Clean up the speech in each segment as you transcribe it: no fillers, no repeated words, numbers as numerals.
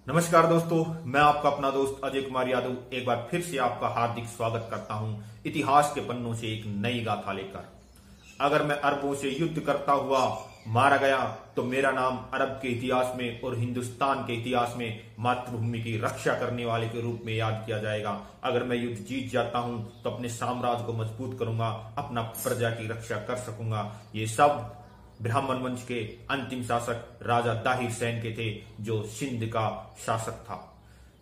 नमस्कार दोस्तों, मैं आपका अपना दोस्त अजय कुमार यादव एक बार फिर से आपका हार्दिक स्वागत करता हूं इतिहास के पन्नों से एक नई गाथा लेकर। अगर मैं अरबों से युद्ध करता हुआ मारा गया तो मेरा नाम अरब के इतिहास में और हिंदुस्तान के इतिहास में मातृभूमि की रक्षा करने वाले के रूप में याद किया जाएगा। अगर मैं युद्ध जीत जाता हूं तो अपने साम्राज्य को मजबूत करूंगा, अपना प्रजा की रक्षा कर सकूंगा। ये सब ब्राह्मण वंश के अंतिम शासक राजा दाहिर सैन के थे, जो सिंध का शासक था।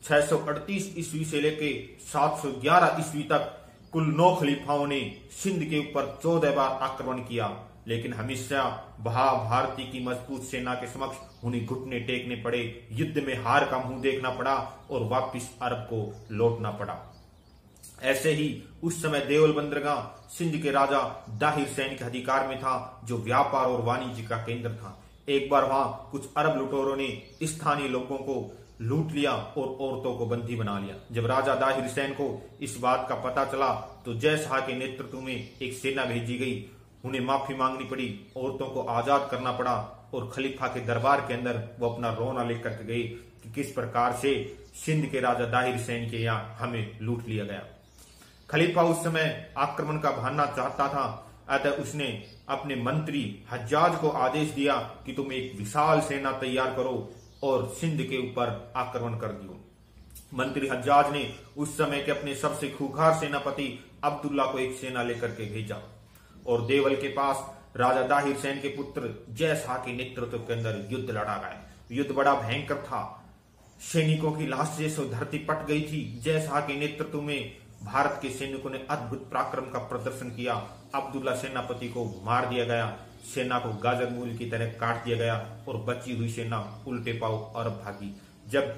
638 ईस्वी से लेके 711 ईस्वी तक कुल 9 खलीफाओं ने सिंध के ऊपर 14 बार आक्रमण किया, लेकिन हमेशा भारती की मजबूत सेना के समक्ष उन्हें घुटने टेकने पड़े, युद्ध में हार का मुंह देखना पड़ा और वापिस अरब को लौटना पड़ा। ऐसे ही उस समय देवल बंदरगाह सिंध के राजा दाहिर सैन के अधिकार में था, जो व्यापार और वाणिज्य का केंद्र था। एक बार वहां कुछ अरब लुटेरों ने स्थानीय लोगों को लूट लिया और औरतों को बंदी बना लिया। जब राजा दाहिर सैन को इस बात का पता चला तो जय शाह के नेतृत्व में एक सेना भेजी गई। उन्हें माफी मांगनी पड़ी, औरतों को आजाद करना पड़ा और खलीफा के दरबार के अंदर वो अपना रोना लेकर गए कि किस प्रकार से सिंध के राजा दाहिर सैन के यहाँ हमें लूट लिया गया। खलीफा उस समय आक्रमण का बहाना चाहता था, अतः उसने अपने मंत्री हज्जाज को आदेश दिया कि तुम एक विशाल सेना तैयार करो और सिंध के ऊपर आक्रमण कर दियो। मंत्री हज्जाज ने उस समय के अपने सबसे खूंखार सेनापति अब्दुल्ला को एक सेना लेकर के भेजा और देवल के पास राजा दाहिर सैन के पुत्र जय शाह के नेतृत्व के अंदर युद्ध लड़ा गया। युद्ध बड़ा भयंकर था, सैनिकों की लाश जैसे धरती पट गई थी। जय शाह के नेतृत्व में भारत के सैनिकों ने अद्भुत पराक्रम का प्रदर्शन किया। अब्दुल्ला सेनापति को मार दिया गया, सेना को गाजर मूल की तरह काट दिया गया और बची हुई सेना उल्टे पांव अरब भागी। जब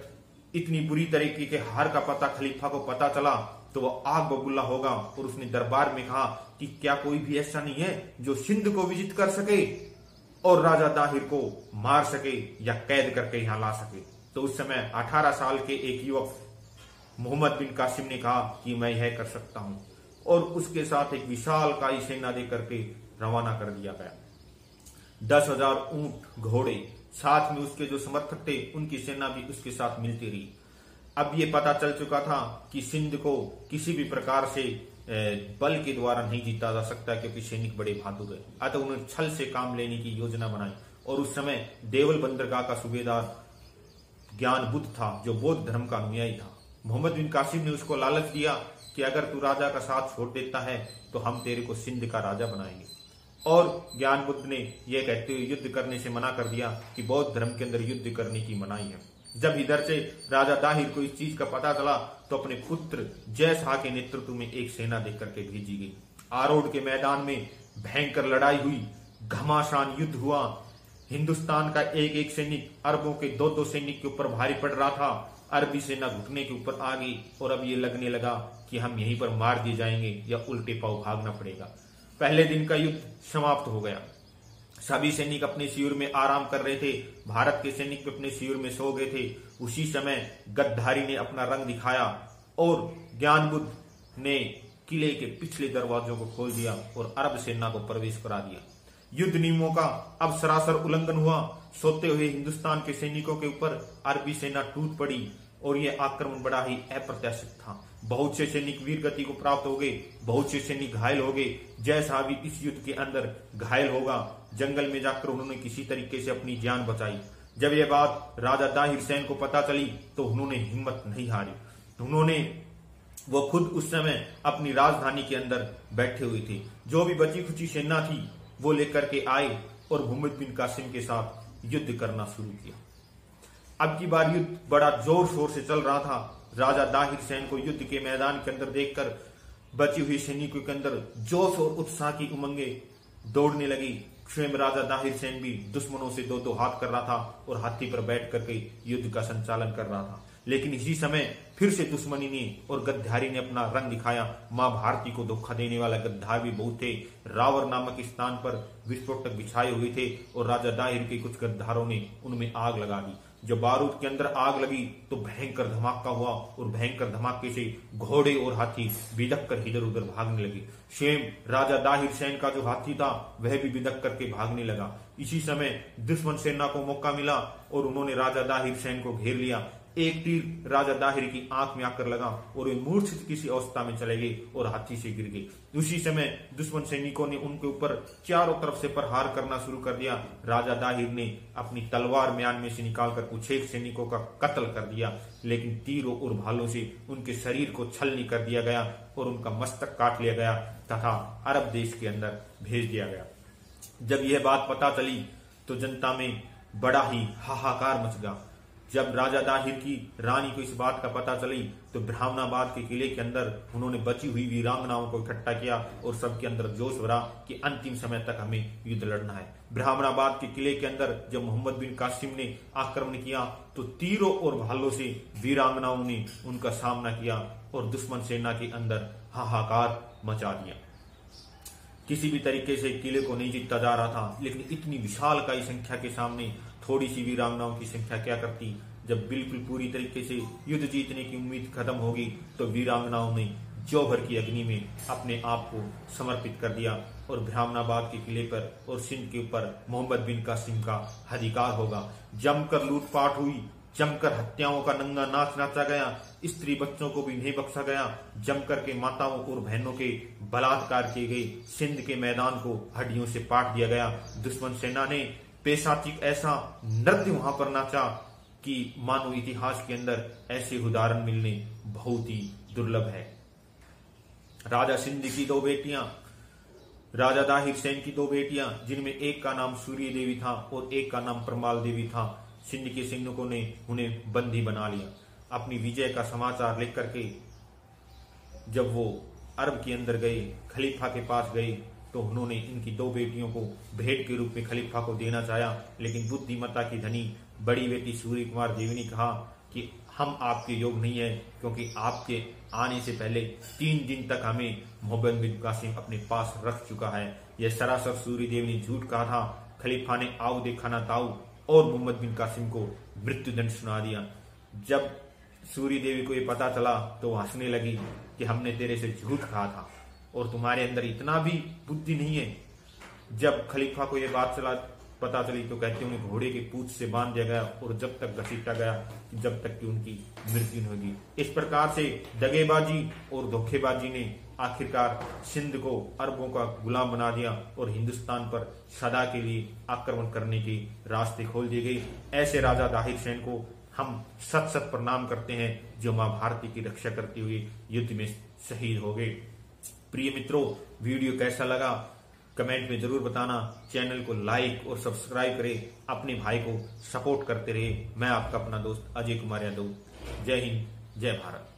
इतनी बुरी तरीके के हार का पता खलीफा को पता चला तो वो आग बबूला होगा और उसने दरबार में कहा कि क्या कोई भी ऐसा नहीं है जो सिंध को विजित कर सके और राजा दाहिर को मार सके या कैद करके यहां ला सके। तो उस समय 18 साल के एक युवक मोहम्मद बिन कासिम ने कहा कि मैं यह कर सकता हूं और उसके साथ एक विशालकाय सेना देकर के रवाना कर दिया गया। 10,000 ऊंट घोड़े, साथ में उसके जो समर्थक थे उनकी सेना भी उसके साथ मिलती रही। अब ये पता चल चुका था कि सिंध को किसी भी प्रकार से बल के द्वारा नहीं जीता जा सकता, क्योंकि सैनिक बड़े बहादुर है। अतः उन्होंने छल से काम लेने की योजना बनाई और उस समय देवल बंदरगाह का सूबेदार ज्ञान बुद्ध था, जो बौद्ध धर्म का अनुयायी था। मोहम्मद बिन कासिम ने उसको लालच दिया कि अगर तू राजा का साथ छोड़ देता है तो हम तेरे को सिंध का राजा बनाएंगे। और ज्ञान बुद्ध ने यह कहते हुए युद्ध करने से मना कर दिया कि बौद्ध धर्म के अंदर युद्ध करने की मनाही है। जब इधर से राजा दाहिर को इस चीज का पता चला तो अपने पुत्र जय शाह के नेतृत्व में एक सेना देख करके भेजी गई। आरोड के मैदान में भयंकर लड़ाई हुई, घमासान युद्ध हुआ। हिंदुस्तान का एक एक सैनिक अरबों के 2-2 सैनिक के ऊपर भारी पड़ रहा था। अरबी सेना घुटने के ऊपर आ गई और अब ये लगने लगा कि हम यहीं पर मार दिए जाएंगे या उल्टे पांव भागना पड़ेगा। पहले दिन का युद्ध समाप्त हो गया। सभी सैनिक अपने शिविर में आराम कर रहे थे। भारत के सैनिक भी अपने शिविर में सो गए थे। उसी समय गद्दारी ने अपना रंग दिखाया और ज्ञान बुद्ध ने किले के पिछले दरवाजों को खोल दिया और अरब सेना को प्रवेश करा दिया। युद्ध नियमों का अब सरासर उल्लंघन हुआ। सोते हुए हिंदुस्तान के सैनिकों के ऊपर अरबी सेना टूट पड़ी और यह आक्रमण बड़ा ही अप्रत्याशित था। बहुत से सैनिक वीर गति को प्राप्त हो गए, बहुत से सैनिक घायल हो गए। जय शाह भी इस युद्ध के अंदर घायल होगा। जंगल में जाकर उन्होंने किसी तरीके से अपनी जान बचाई। जब यह बात राजा दाहिर सैन को पता चली तो उन्होंने हिम्मत नहीं हारी। वो खुद उस समय अपनी राजधानी के अंदर बैठे हुए थे। जो भी बची खुची सेना थी वो लेकर के आए और मोहम्मद बिन कासिम के साथ युद्ध करना शुरू किया। अब की बार युद्ध बड़ा जोर शोर से चल रहा था। राजा दाहिर सैन को युद्ध के मैदान के अंदर देखकर बची हुई सैनिकों के अंदर जोश और उत्साह की उमंगे दौड़ने लगी। स्वयं राजा दाहिर सैन भी दुश्मनों से 2-2 हाथ कर रहा था और हाथी पर बैठ करके युद्ध का संचालन कर रहा था। लेकिन इसी समय फिर से दुश्मनी ने और गद्दारी ने अपना रंग दिखाया। मां भारती को धोखा देने वाला गद्दार भी बहुत थे। रावर नामक स्थान पर विस्फोटक बिछाए हुए थे और राजा दाहिर के कुछ गद्दारों ने उनमें आग लगा दी। जब बारूद के अंदर आग लगी तो भयंकर धमाका हुआ और भयंकर धमाके से घोड़े और हाथी बिदक कर इधर उधर भागने लगे। स्वयं राजा दाहिर सैन का जो हाथी था वह भी बिदक करके भागने लगा। इसी समय दुश्मन सेना को मौका मिला और उन्होंने राजा दाहिर सैन को घेर लिया। एक तीर राजा दाहिर की आंख में आकर लगा और वे मूर्छित किसी अवस्था में चले गए और हाथी से गिर गए। उसी समय दुश्मन सैनिकों ने उनके ऊपर चारों तरफ से प्रहार करना शुरू कर दिया। राजा दाहिर ने अपनी तलवार म्यान में से निकालकर कुछ एक सैनिकों का कत्ल कर दिया, लेकिन तीरों और भालों से उनके शरीर को छलनी कर दिया गया और उनका मस्तक काट लिया गया तथा अरब देश के अंदर भेज दिया गया। जब यह बात पता चली तो जनता में बड़ा ही हाहाकार मच गया। जब राजा दाहिर की रानी को इस बात का पता चली तो ब्राह्मणाबाद के किले के अंदर उन्होंने बची हुई वीरांगनाओं को इकट्ठा किया और सबके अंदर जोश भरा कि अंतिम समय तक हमें युद्ध लड़ना है। ब्राह्मणाबाद के किले के अंदर जब मोहम्मद बिन कासिम ने आक्रमण किया तो तीरों और भालों से वीरांगनाओं ने उनका सामना किया और दुश्मन सेना के अंदर हाहाकार मचा दिया। किसी भी तरीके से किले को नहीं जीता जा रहा था, लेकिन इतनी विशालकाय संख्या के सामने थोड़ी सी वीरांगनाओं की संख्या क्या करती। जब बिल्कुल पूरी तरीके से युद्ध जीतने की उम्मीद खत्म होगी तो वीरांगनाओं ने जौ भर की अग्नि में अपने आप को समर्पित कर दिया और ब्राह्मणाबाद के किले पर और सिंध के ऊपर मोहम्मद बिन कासिम का अधिकार होगा। जमकर लूटपाट हुई, जमकर हत्याओं का नंगा नाच नाचा गया, स्त्री बच्चों को भी नहीं बख्शा गया, जमकर के माताओं और बहनों के बलात्कार किए गए। सिंध के मैदान को हड्डियों से पाट दिया गया। दुश्मन सेना ने पेशाचिक ऐसा नृत्य वहां पर नाचा कि मानव इतिहास के अंदर ऐसे उदाहरण मिलने बहुत ही दुर्लभ है। राजा सिंध की दो बेटियां, राजा दाहिर सेन की दो बेटियां, जिनमें एक का नाम सूर्य देवी था और एक का नाम परमाल देवी था, सिंध के सैनिकों ने उन्हें बंदी बना लिया। अपनी विजय का समाचार लेकर के जब वो अरब के अंदर गए, खलीफा के पास गए, तो उन्होंने इनकी दो बेटियों को भेंट के रूप में खलीफा को देना चाहा, लेकिन बुद्धिमत्ता की धनी बड़ी बेटी सूर्य कुमार देवी ने कहा कि हम आपके योग नहीं है, क्योंकि आपके आने से पहले 3 दिन तक हमें मोहम्मद बिन कासिम अपने पास रख चुका है। यह सरासर सूर्य देवी ने झूठ कहा था। खलीफा ने आओ देखा ना ताऊ और मोहम्मद बिन कासिम को मृत्युदंड सुना दिया। जब सूर्य देवी को यह पता चला तो वो हंसने लगी कि हमने तेरे से झूठ कहा था और तुम्हारे अंदर इतना भी बुद्धि नहीं है। जब खलीफा को यह बात पता चली तो कहते हैं उन्हें घोड़े के पूंछ से बांध दिया गया और जब तक घसीटा गया जब तक कि उनकी मृत्यु न होगी। इस प्रकार से दगेबाजी और धोखेबाजी ने आखिरकार सिंध को अरबों का गुलाम बना दिया और हिंदुस्तान पर सदा के लिए आक्रमण करने के रास्ते खोल दिए गए। ऐसे राजा दाहिर सेन को हम सत सत प्रणाम करते हैं जो मां भारती की रक्षा करते हुए युद्ध में शहीद हो गए। प्रिय मित्रों, वीडियो कैसा लगा कमेंट में जरूर बताना। चैनल को लाइक और सब्सक्राइब करें, अपने भाई को सपोर्ट करते रहे। मैं आपका अपना दोस्त अजय कुमार यादव। जय हिंद, जय भारत।